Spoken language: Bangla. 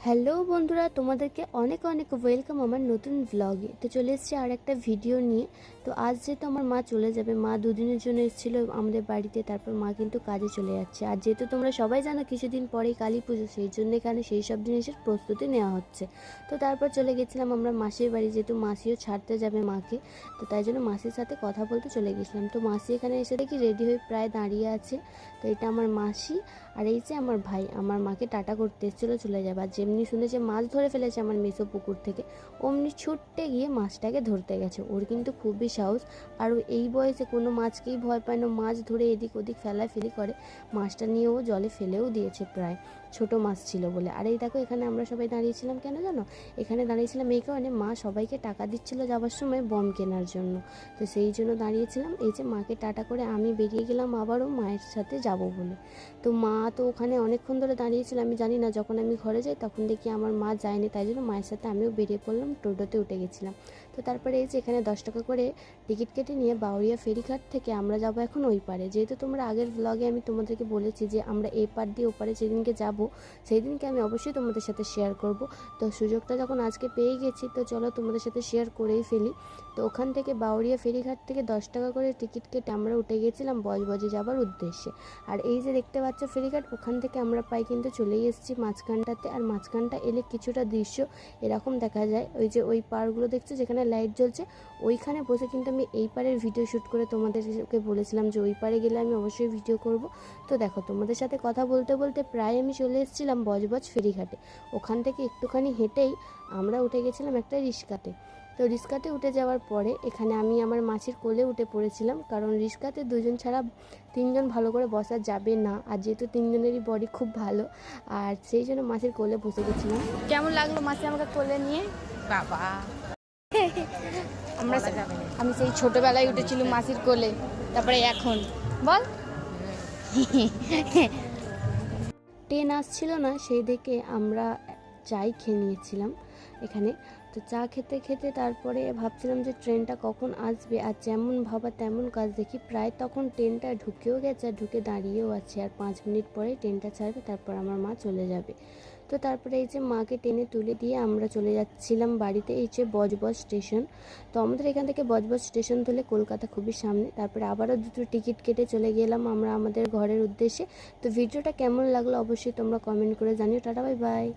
হ্যালো বন্ধুরা, তোমাদেরকে অনেক অনেক ওয়েলকাম আমার নতুন ব্লগে। তো চলে এসেছি আর একটা ভিডিও নিয়ে। তো আজ যেহেতু আমার মা চলে যাবে, মা দুদিনের জন্য এসেছিলো আমাদের বাড়িতে, তারপর মা কিন্তু কাজে চলে যাচ্ছে। আর যেহেতু তোমরা সবাই জানো কিছুদিন পরেই কালী পুজো, সেই জন্য এখানে সেই সব জিনিসের প্রস্তুতি নেওয়া হচ্ছে। তো তারপর চলে গেছিলাম আমরা মাসির বাড়ি, যেহেতু মাসিও ছাড়তে যাবে মাকে, তো তাই জন্য মাসির সাথে কথা বলতে চলে গেছিলাম। তো মাসি এখানে এসে দেখি রেডি হয়ে প্রায় দাঁড়িয়ে আছে। তো এটা আমার মাসি, আর এই যে আমার ভাই আমার মাকে টাটা করতে এসেছিলো চলে যাবে। আর যেমনি শুনেছে মাছ ধরে ফেলেছে আমার মেসো পুকুর থেকে, অমনি ছুটতে গিয়ে মাছটাকে ধরতে গেছে। ওর কিন্তু খুবই সাহস, আর এই বয়সে কোনো মাছকেই ভয় পায় না, মাছ ধরে এদিক ওদিক ফেলাফেলি করে। মাছটা নিয়ে ও জলে ফেলেও দিয়েছে, প্রায় ছোট মাছ ছিল বলে। আর এই দেখো এখানে আমরা সবাই দাঁড়িয়েছিলাম কেন জানো? এখানে দাঁড়িয়েছিলাম এই কারণে, মা সবাইকে টাকা দিচ্ছিল যাওয়ার সময় বম কেনার জন্য। তো সেই জন্য দাঁড়িয়েছিলাম। এই যে মাকে টাটা করে আমি বেরিয়ে গেলাম আবারও মায়ের সাথে যাব বলে। তো মা তো ওখানে অনেকক্ষণ ধরে দাঁড়িয়েছিল, আমি জানি না, যখন আমি ঘরে যাই তখন দেখি আমার মা যায়নি, তাই জন্য মায়ের সাথে আমিও বেরিয়ে পড়লাম, টোটোতে উঠে গেছিলাম। তো তারপরে এই যে এখানে 10 টাকা করে টিকিট কেটে নিয়ে বাউরিয়া ফেরিঘাট থেকে আমরা যাব এখন ওই পারে। যেহেতু তোমরা আগের ব্লগে আমি তোমাদেরকে বলেছি যে আমরা এই পার দিয়ে ওপারে যেদিনকে যাব সেই দিনকে আমি অবশ্যই তোমাদের সাথে শেয়ার করব। তো সুযোগটা যখন আজকে পেয়ে গেছি, তো চলো তোমাদের সাথে শেয়ার করেই ফেলি। তো ওখান থেকে বাউরিয়া ফেরিঘাট থেকে 10 টাকা করে টিকিট কেটে আমরা উঠে গেছিলাম বজবজে যাবার উদ্দেশ্যে। আর এই যে দেখতে পাচ্ছ ফেরিঘাট, ওখান থেকে আমরা প্রায় কিন্তু চলেই এসেছি মাঝখানটাতে। আর মাঝখানটা এলে কিছুটা দৃশ্য এরকম দেখা যায়, ওই যে ওই পাড়গুলো দেখছো যেখানে লাইট জ্বলছে, ওইখানে বসে কিন্তু আমি এই পাড়ের ভিডিও শ্যুট করে তোমাদেরকে বলেছিলাম যে ওই পাড়ে গেলে আমি অবশ্যই ভিডিও করব। তো দেখো তোমাদের সাথে কথা বলতে বলতে প্রায় আমি চলে এসেছিলাম বজবজ ফেরিঘাটে। ওখান থেকে একটুখানি হেঁটেই আমরা উঠে গেছিলাম একটা রিস্কাতে। তো রিস্কাতে উঠে যাওয়ার পরে এখানে আমি আমার মাসির কোলে উঠে পড়েছিলাম, কারণ রিস্কাতে দুজন ছাড়া তিনজন ভালো করে বসা যাবে না। আর যেহেতু তিনজনেরই বডি খুব ভালো, আর সেই জন্য মাসির কোলে বসে গেছিলাম। কেমন লাগলো মাসি আমাকে কোলে নিয়ে? বাবা আমরা আমি সেই ছোটোবেলায় উঠেছিলাম মাসির কোলে, তারপরে এখন বল ট্রেন আসছিল না, সেই দেখে আমরা চাই খেয়ে নিয়েছিলাম এখানে। তো চা খেতে খেতে তারপরে ভাবছিলাম যে ট্রেনটা কখন আসবে, আর যেমন ভাবা তেমন কাজ, দেখি প্রায় তখন ট্রেনটা ঢুকেও গেছে আর ঢুকে দাঁড়িয়েও আছে। আর 5 মিনিট পরে ট্রেনটা ছাড়বে, তারপর আমার মা চলে যাবে। তো তারপরে এই যে মাকে টেনে তুলে দিয়ে আমরা চলে যাচ্ছিলাম বাড়িতে। এই যে বজবজ স্টেশন, তো আমাদের এখান থেকে বজবজ স্টেশন ধরে কলকাতা খুবই সামনে। তারপরে আবারও দুটো টিকিট কেটে চলে গেলাম আমরা আমাদের ঘরের উদ্দেশ্যে। তো ভিডিওটা কেমন লাগলো অবশ্যই তোমরা কমেন্ট করে জানিও। Tata, bye bye.